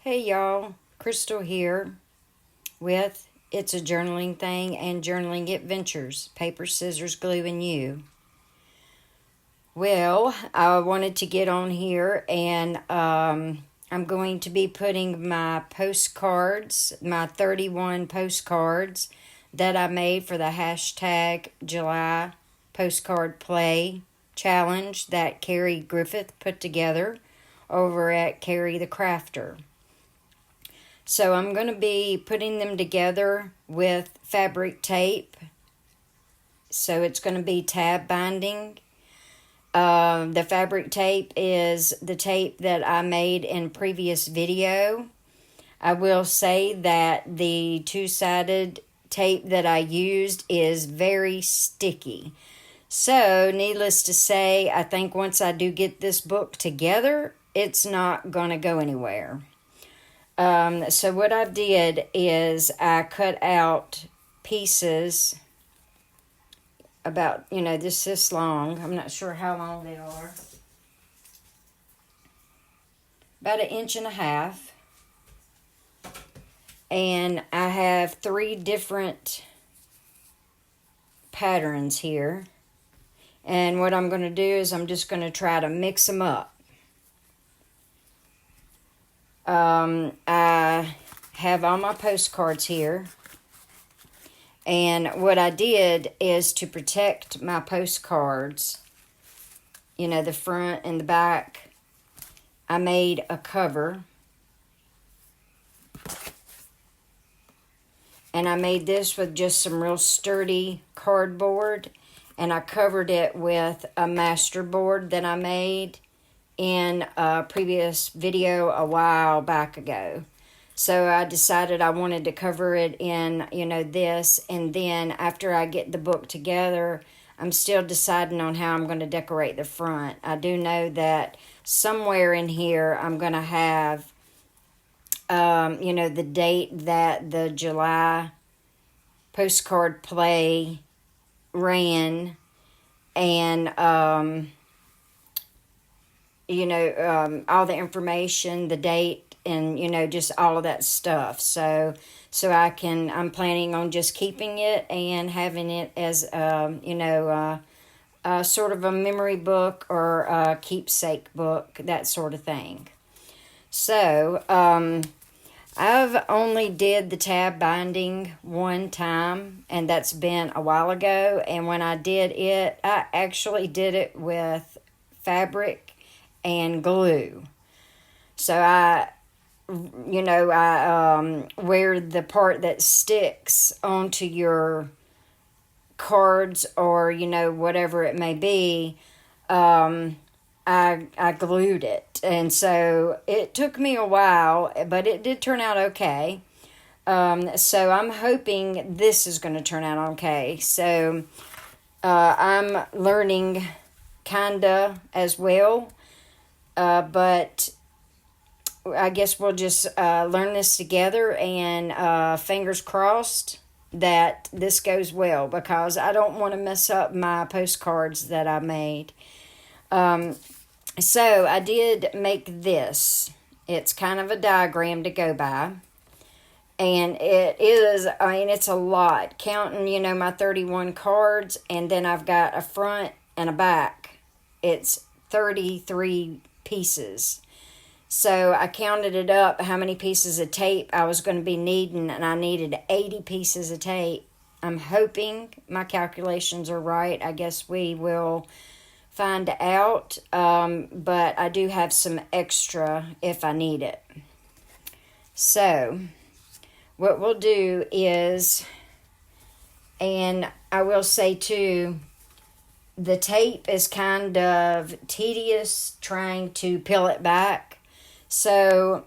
Hey y'all, Crystal here with It's a Journaling Thing and Journaling Adventures, Paper, Scissors, Glue, and You. Well, I wanted to get on here and I'm going to be putting my postcards, my 31 postcards that I made for the hashtag July Postcard Play Challenge that Carrie Griffith put together over at Carrie the Crafter. So I'm going to be putting them together with fabric tape. So it's going to be tab binding. The fabric tape is the tape that I made in previous video. I will say that the two-sided tape that I used is very sticky. So needless to say, I think once I do get this book together, it's not going to go anywhere. So what I did is I cut out pieces about, this long. I'm not sure how long they are. About 1.5 inches. And I have 3 different patterns here. And what I'm going to do is I'm just going to try to mix them up. I have all my postcards here, and what I did is to protect my postcards, the front and the back, I made a cover, and I made this with just some real sturdy cardboard, and I covered it with a master board that I made in a previous video a while back ago. So I decided I wanted to cover it in, this, and then after I get the book together, I'm still deciding on how I'm going to decorate the front. I do know that somewhere in here I'm going to have, the date that the July postcard play ran, and all the information, the date, and, just all of that stuff. So I'm planning on just keeping it and having it as, sort of a memory book or a keepsake book, that sort of thing. So, I've only did the tab binding one time, and that's been a while ago. And when I did it, I actually did it with fabric and glue. So I wear the part that sticks onto your cards or, whatever it may be. I glued it. And so it took me a while, but it did turn out okay. So I'm hoping this is going to turn out okay. So I'm learning kinda as well. But I guess we'll just learn this together, and fingers crossed that this goes well, because I don't want to mess up my postcards that I made. So I did make this. It's kind of a diagram to go by. And it is, it's a lot. Counting, my 31 cards, and then I've got a front and a back. It's 33 pieces. So I counted it up how many pieces of tape I was going to be needing, and I needed 80 pieces of tape. I'm hoping my calculations are right. I guess we will find out, but I do have some extra if I need it. So what we'll do is, and I will say too, the tape is kind of tedious trying to peel it back. So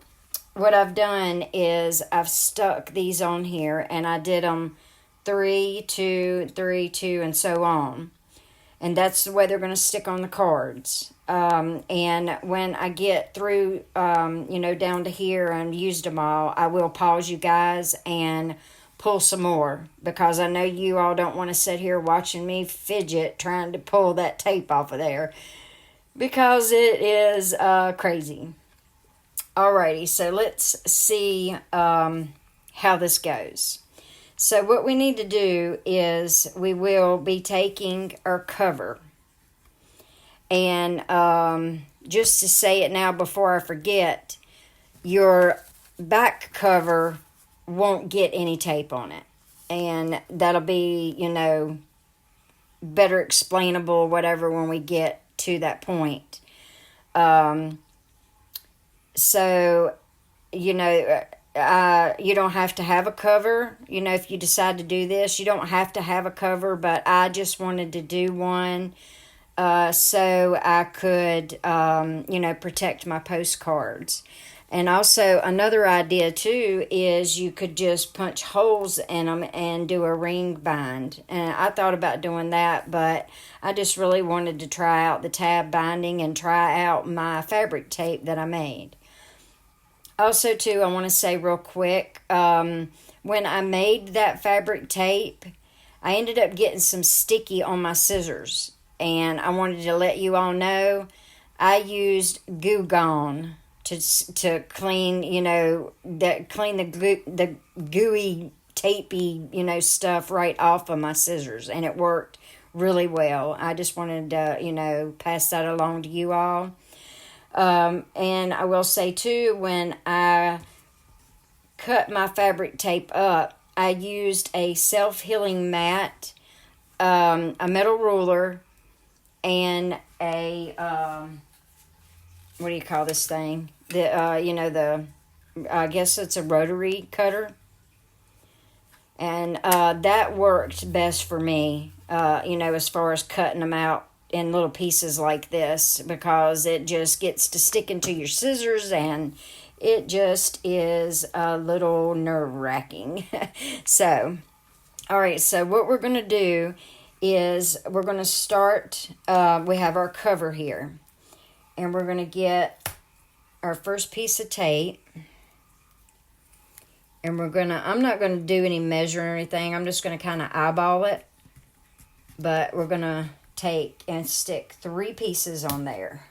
what I've done is I've stuck these on here, and I did them 3, 2, 3, 2, and so on. And that's the way they're going to stick on the cards. And when I get through, down to here and used them all, I will pause you guys and pull some more, because I know you all don't want to sit here watching me fidget trying to pull that tape off of there, because it is crazy. Alrighty, so let's see how this goes. So what we need to do is we will be taking our cover. And just to say it now before I forget, your back cover won't get any tape on it. And that'll be, better explainable, whatever, when we get to that point. So, you don't have to have a cover. If you decide to do this, you don't have to have a cover, but I just wanted to do one so I could, protect my postcards. And also, another idea, too, is you could just punch holes in them and do a ring bind. And I thought about doing that, but I just really wanted to try out the tab binding and try out my fabric tape that I made. Also, too, I want to say real quick, when I made that fabric tape, I ended up getting some sticky on my scissors. And I wanted to let you all know I used Goo Gone to clean, the gooey, tapey, stuff right off of my scissors. And it worked really well. I just wanted to, pass that along to you all. And I will say, too, when I cut my fabric tape up, I used a self-healing mat, a metal ruler, and a, what do you call this thing? I guess it's a rotary cutter. And that worked best for me, as far as cutting them out in little pieces like this, because it just gets to sticking to your scissors and it just is a little nerve-wracking. So, all right, so what we're going to do is we're going to start, we have our cover here, and we're going to get our first piece of tape, and I'm not going to do any measuring or anything, I'm just going to kind of eyeball it, but we're going to take and stick 3 pieces on there.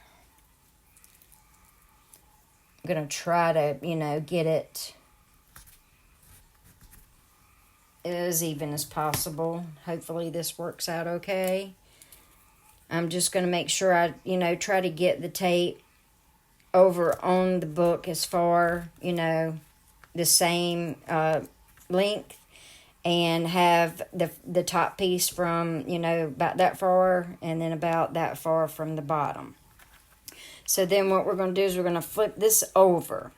I'm going to try to, get it as even as possible. Hopefully this works out okay. I'm just going to make sure I, try to get the tape over on the book as far, the same length, and have the top piece from, about that far, and then about that far from the bottom. So then what we're going to do is we're going to flip this over.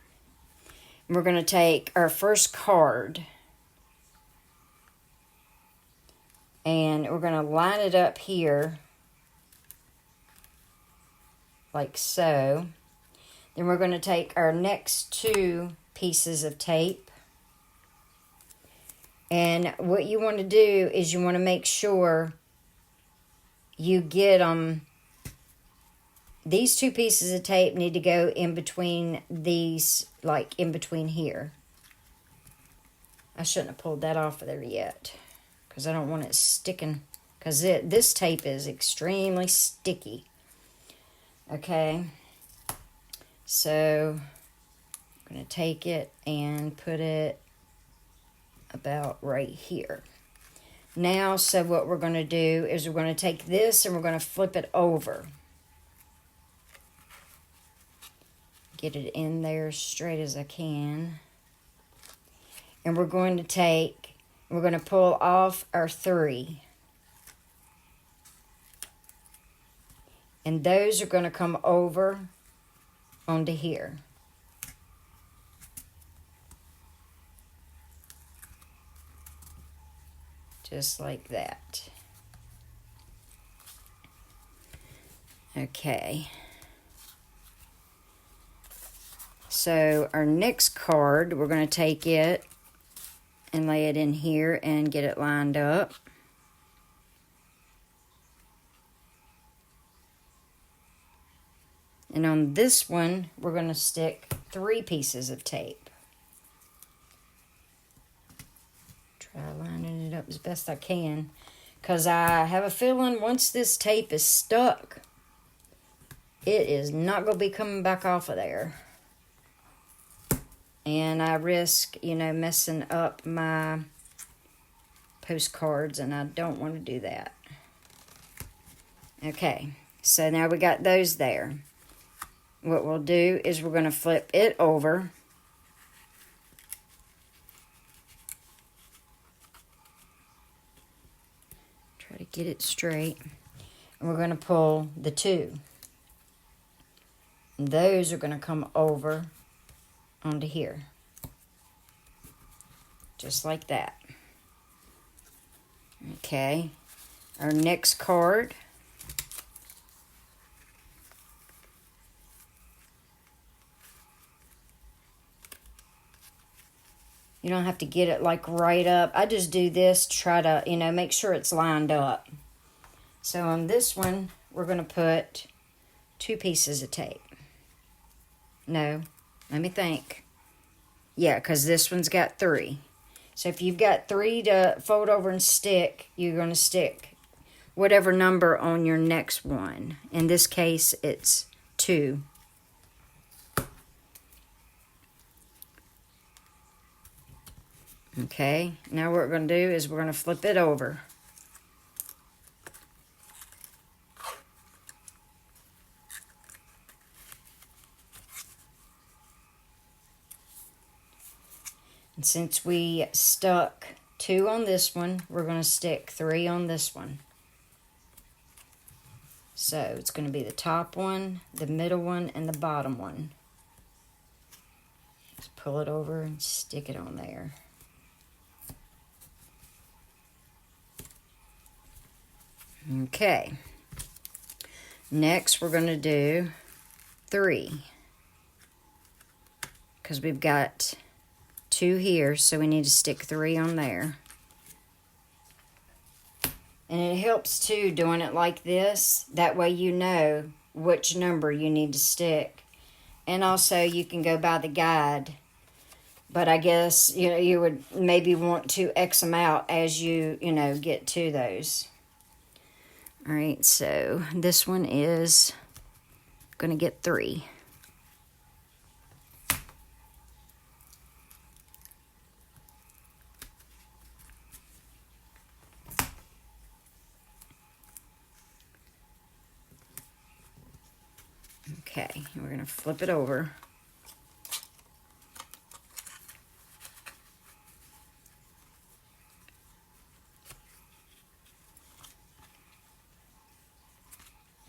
And we're going to take our first card, and we're going to line it up here, like so. Then we're going to take our next 2 pieces of tape. And what you want to do is you want to make sure you get them. These 2 pieces of tape need to go in between these, like in between here. I shouldn't have pulled that off of there yet, because I don't want it sticking, because this tape is extremely sticky. Okay, so I'm going to take it and put it about right here. Now, so what we're going to do is we're going to take this and we're going to flip it over. Get it in there straight as I can. And we're going to pull off our 3. And those are going to come over onto here. Just like that. Okay. So our next card, we're going to take it and lay it in here and get it lined up. And on this one, we're going to stick 3 pieces of tape. Try lining it up as best I can, because I have a feeling once this tape is stuck, it is not going to be coming back off of there. And I risk, you know, messing up my postcards, and I don't want to do that. Okay, so now we got those there. What we'll do is we're going to flip it over. Try to get it straight. And we're going to pull the two. And those are going to come over onto here. Just like that. Okay. Our next card. You don't have to get it like right up. I just do this to try to, you know, make sure it's lined up. So on this one, we're going to put 2 pieces of tape. No, let me think. Yeah, because this one's got 3. So if you've got 3 to fold over and stick, you're going to stick whatever number on your next one. In this case, it's 2. Okay, now what we're going to do is we're going to flip it over. And since we stuck 2 on this one, we're going to stick 3 on this one. So it's going to be the top one, the middle one, and the bottom one. Just pull it over and stick it on there. Okay. Next, we're going to do 3. Because we've got 2 here, so we need to stick 3 on there. And it helps too doing it like this. That way you know which number you need to stick. And also you can go by the guide. But I guess, you know, you would maybe want to X them out as you know, get to those. All right, so this one is going to get 3. Okay, we're going to flip it over.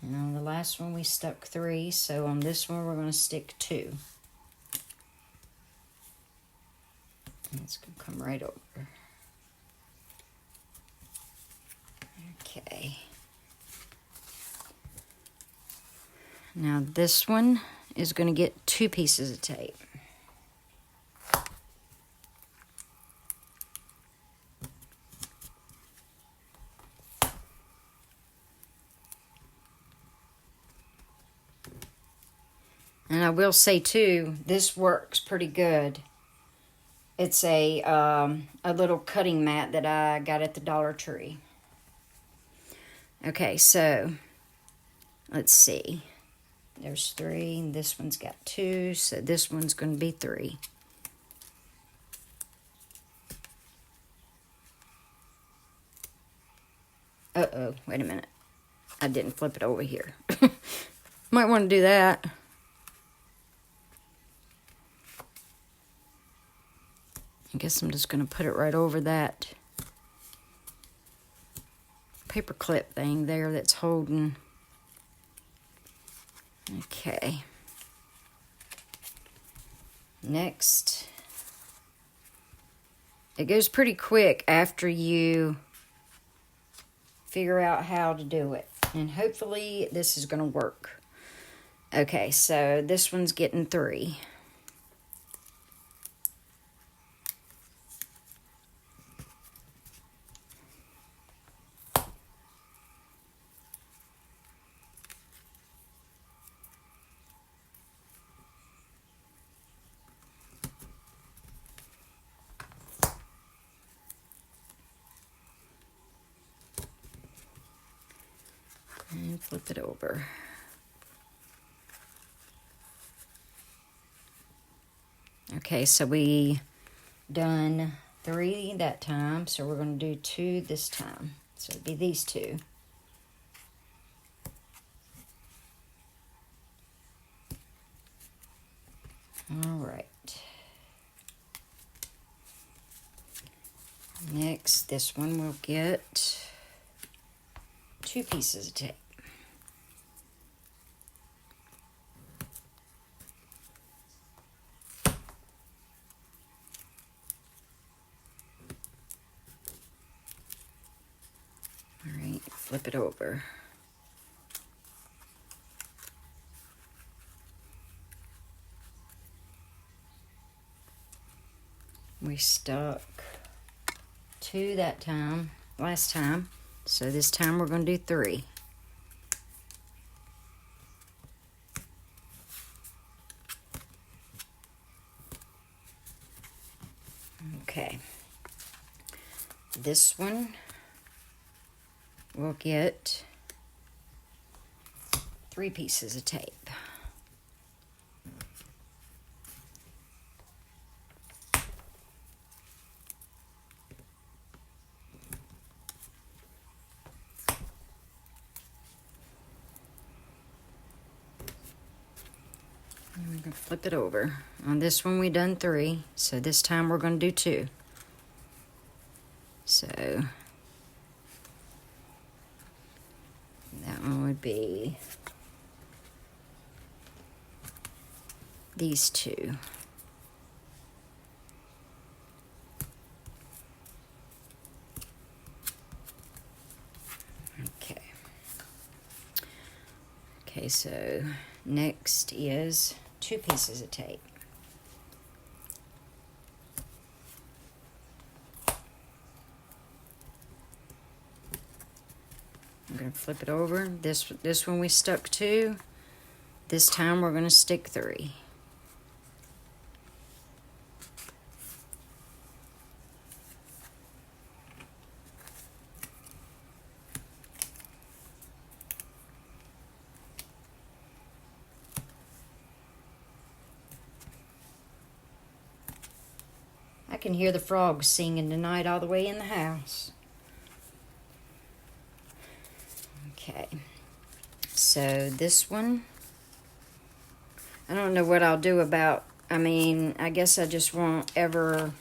And on the last one we stuck 3, so on this one we're going to stick 2. And it's going to come right over. Okay. Now this one is going to get 2 pieces of tape. And I will say too, this works pretty good. It's a little cutting mat that I got at the Dollar Tree. Okay, so let's see. There's 3, and this one's got 2, so this one's going to be 3. Uh-oh, wait a minute. I didn't flip it over here. Might want to do that. I guess I'm just going to put it right over that paper clip thing there that's holding. Okay. Next. It goes pretty quick after you figure out how to do it. And hopefully this is going to work. Okay, so this one's getting 3. And flip it over. Okay, so we done 3 that time, so we're going to do 2 this time. So it'd be these 2. All right. Next, this one will get 2 pieces of tape. All right, flip it over. We stuck 2 that time, last time. So this time we're going to do 3. Okay. This one will get 3 pieces of tape. And we're going to flip it over. On this one we done 3, so this time we're going to do 2. So that one would be these 2. Okay. Okay, so next is 2 pieces of tape. I'm going to flip it over. This one we stuck 2. This time we're going to stick 3. I can hear the frogs singing tonight all the way in the house. Okay, so this one, I don't know what I'll do about, I guess I just won't ever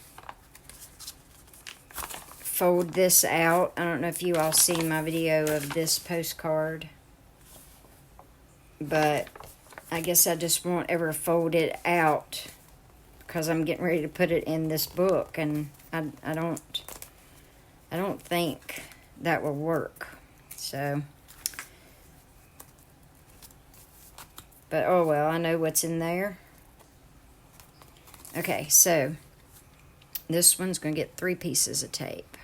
fold this out. I don't know if you all seen my video of this postcard, but I guess I just won't ever fold it out because I'm getting ready to put it in this book, and I don't think that will work. So, but oh well, I know what's in there. Okay, so this one's going to get 3 pieces of tape.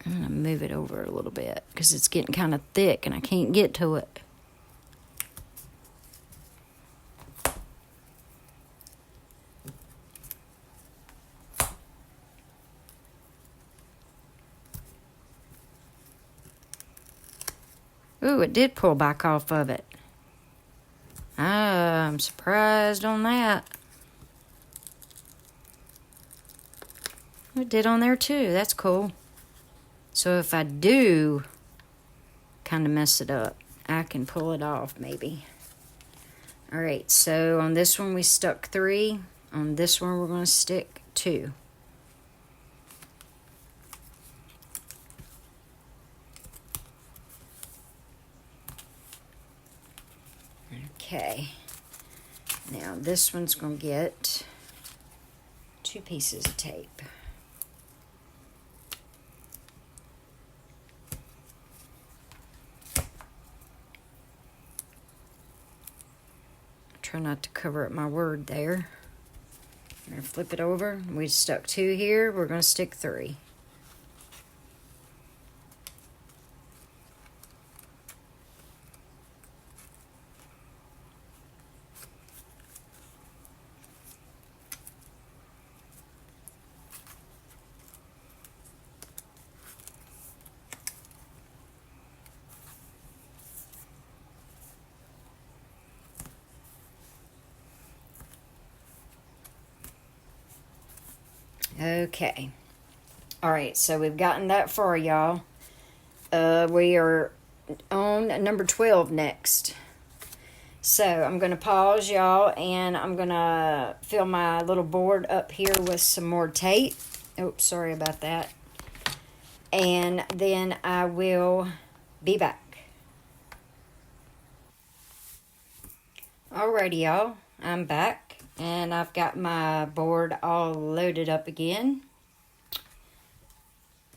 I'm going to move it over a little bit because it's getting kind of thick and I can't get to it. Ooh, it did pull back off of it. I'm surprised on that. It did on there too. That's cool. So if I do kind of mess it up, I can pull it off maybe. Alright, so on this one we stuck 3. On this one we're going to stick 2. Okay, now this one's going to get 2 pieces of tape. Try not to cover up my word there. I'm going to flip it over. We stuck 2 here. We're going to stick 3. Okay. All right, so we've gotten that far, y'all. We are on number 12 next. So I'm going to pause, y'all, and I'm going to fill my little board up here with some more tape. Oops, sorry about that. And then I will be back. Alrighty, y'all, I'm back, and I've got my board all loaded up again.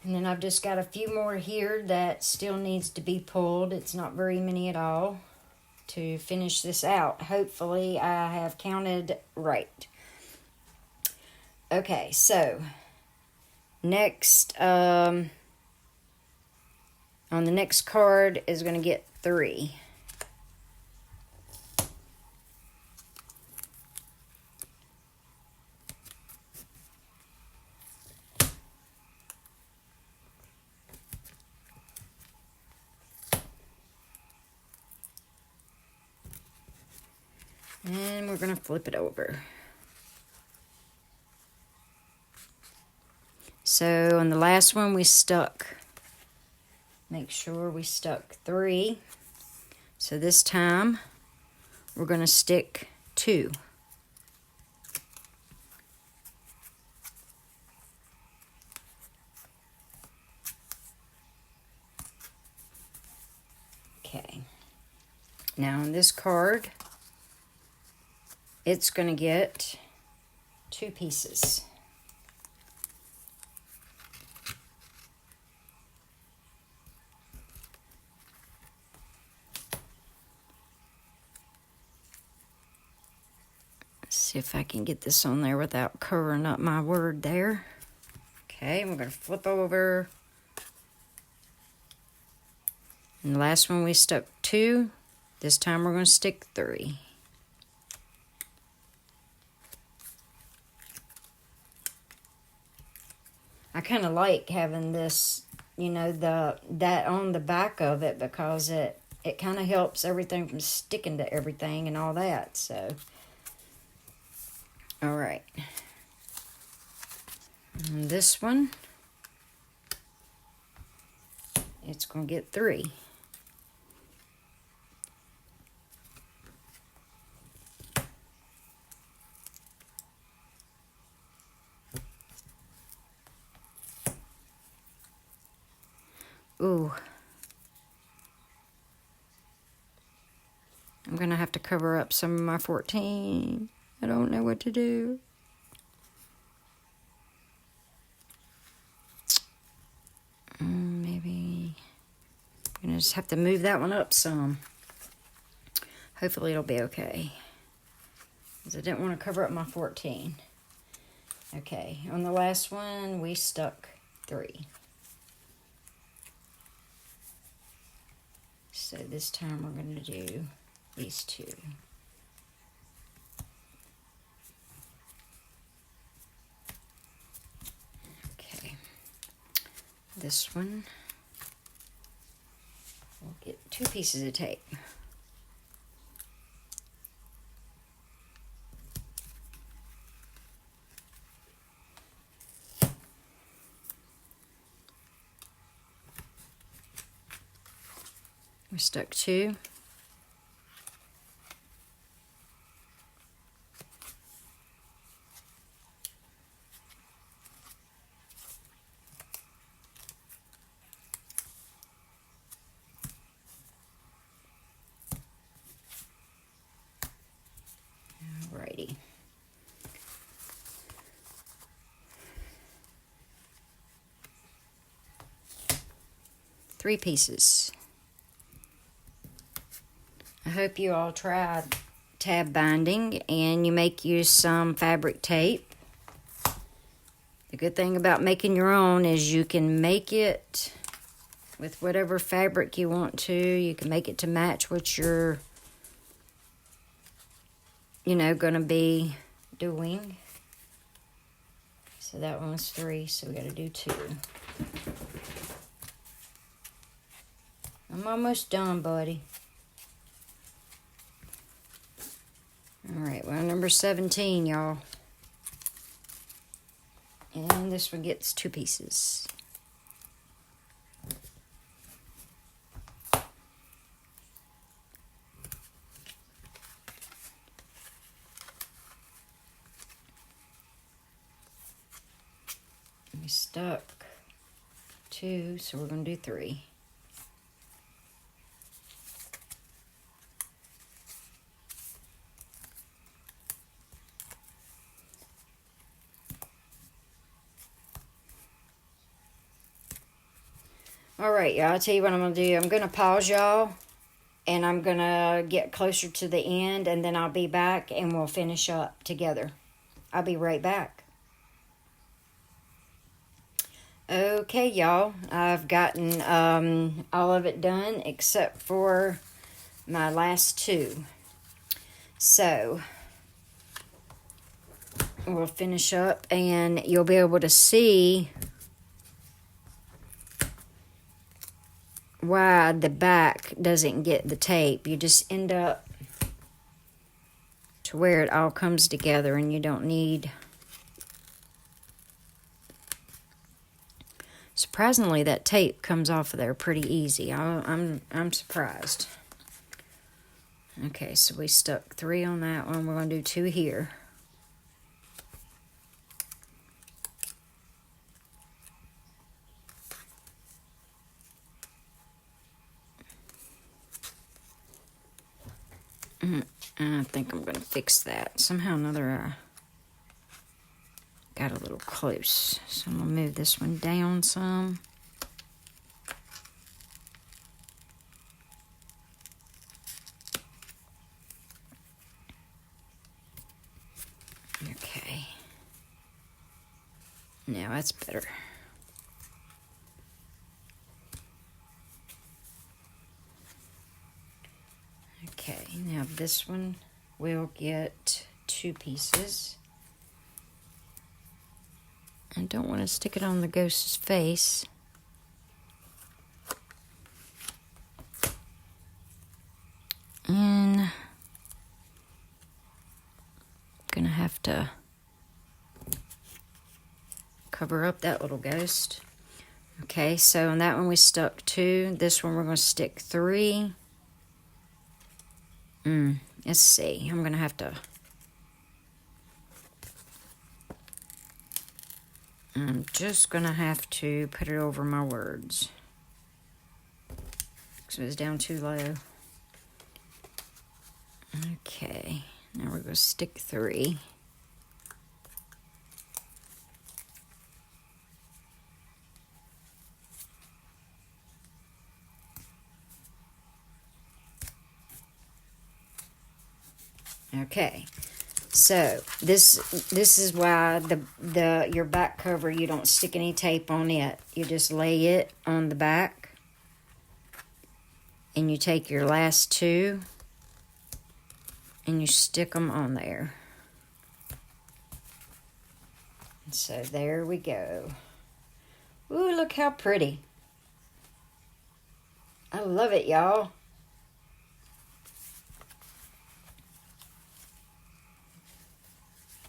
And then I've just got a few more here that still needs to be pulled. It's not very many at all to finish this out. Hopefully I have counted right. Okay, so next, on the next card is going to get 3. And we're going to flip it over. So on the last one we stuck, make sure we stuck 3. So this time we're going to stick 2. Okay. Now on this card, it's going to get 2 pieces. Let's see if I can get this on there without covering up my word there. Okay, we're going to flip over. And the last one we stuck 2. This time we're going to stick 3. I kind of like having this, you know, that on the back of it, because it kind of helps everything from sticking to everything and all that. So, all right. And this one, it's going to get 3. Ooh. I'm going to have to cover up some of my 14. I don't know what to do. Maybe I'm going to just have to move that one up some. Hopefully it'll be okay, because I didn't want to cover up my 14. Okay, on the last one we stuck 3. So this time we're going to do these 2. Okay. This one, we'll get 2 pieces of tape. We stuck 2. Alrighty. Three pieces. I hope you all tried tab binding and you make use some fabric tape. The good thing about making your own is you can make it with whatever fabric you want to. You can make it to match what you're, going to be doing. So that one was 3, so we got to do 2. I'm almost done, buddy. All right, well, number 17, y'all. And this one gets 2 pieces. We stuck 2, so we're going to do 3. All right, y'all, I'll tell you what I'm going to do. I'm going to pause y'all, and I'm going to get closer to the end, and then I'll be back, and we'll finish up together. I'll be right back. Okay, y'all, I've gotten all of it done except for my last 2. So, we'll finish up, and you'll be able to see why the back doesn't get the tape. You just end up to where it all comes together, and you don't need... Surprisingly, that tape comes off of there pretty easy. I'm surprised. Okay, so we stuck 3 on that one. We're going to do 2 here. I think I'm going to fix that. Somehow or another, got a little close. So I'm going to move this one down some. Okay. Now that's better. Okay, now this one will get 2 pieces. I don't want to stick it on the ghost's face. And I'm gonna have to cover up that little ghost. Okay, so on that one we stuck 2. This one we're going to stick 3. Let's see. I'm going to have to... I'm just going to have to put it over my words. Because it was down too low. Okay. Now we're going to stick 3. Okay, so this is why your back cover, you don't stick any tape on it. You just lay it on the back, and you take your last 2 and you stick them on there. And so there we go. Ooh, look how pretty. I love it, y'all.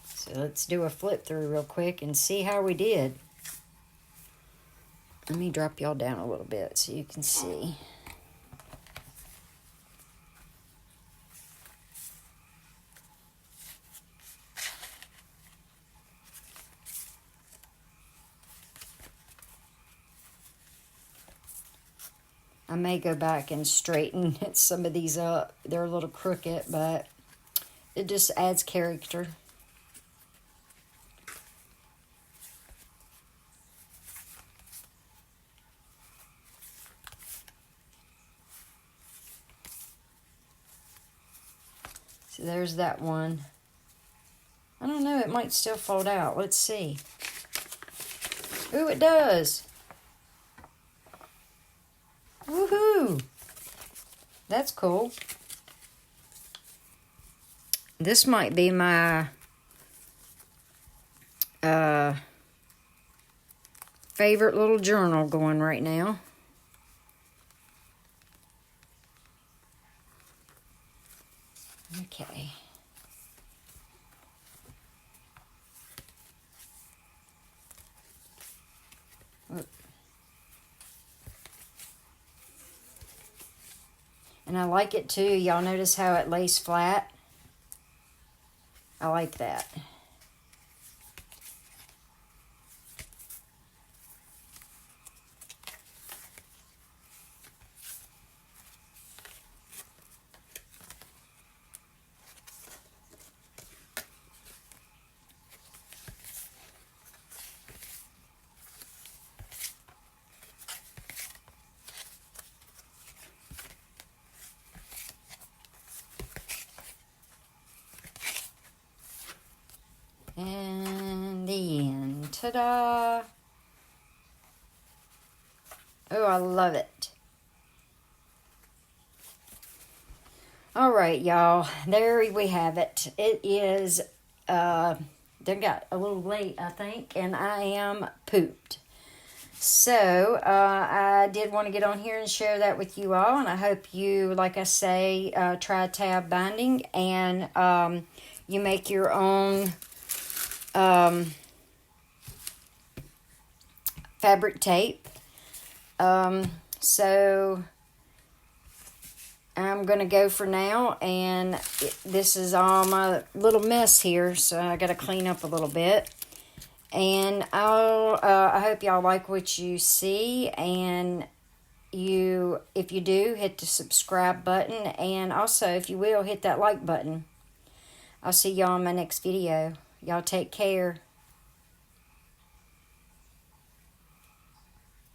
So let's do a flip through real quick and see how we did. Let me drop y'all down a little bit so you can see. I may go back and straighten some of these up. They're a little crooked, but it just adds character. So there's that one. I don't know, it might still fold out. Let's see. Ooh, it does. Woohoo! That's cool. This might be my favorite little journal going right now. Okay. And I like it too. Y'all notice how it lays flat? I like that. And the end. Ta-da! Oh, I love it. All right, y'all. There we have it. It is, they got a little late, I think, and I am pooped. So, I did want to get on here and share that with you all, and I hope you, like I say, try tab binding, and you make your own fabric tape. So I'm going to go for now, and this is all my little mess here, so I got to clean up a little bit. And I hope y'all like what you see, and if you do, hit the subscribe button, and also, if you will, hit that like button. I'll see y'all in my next video. Y'all take care.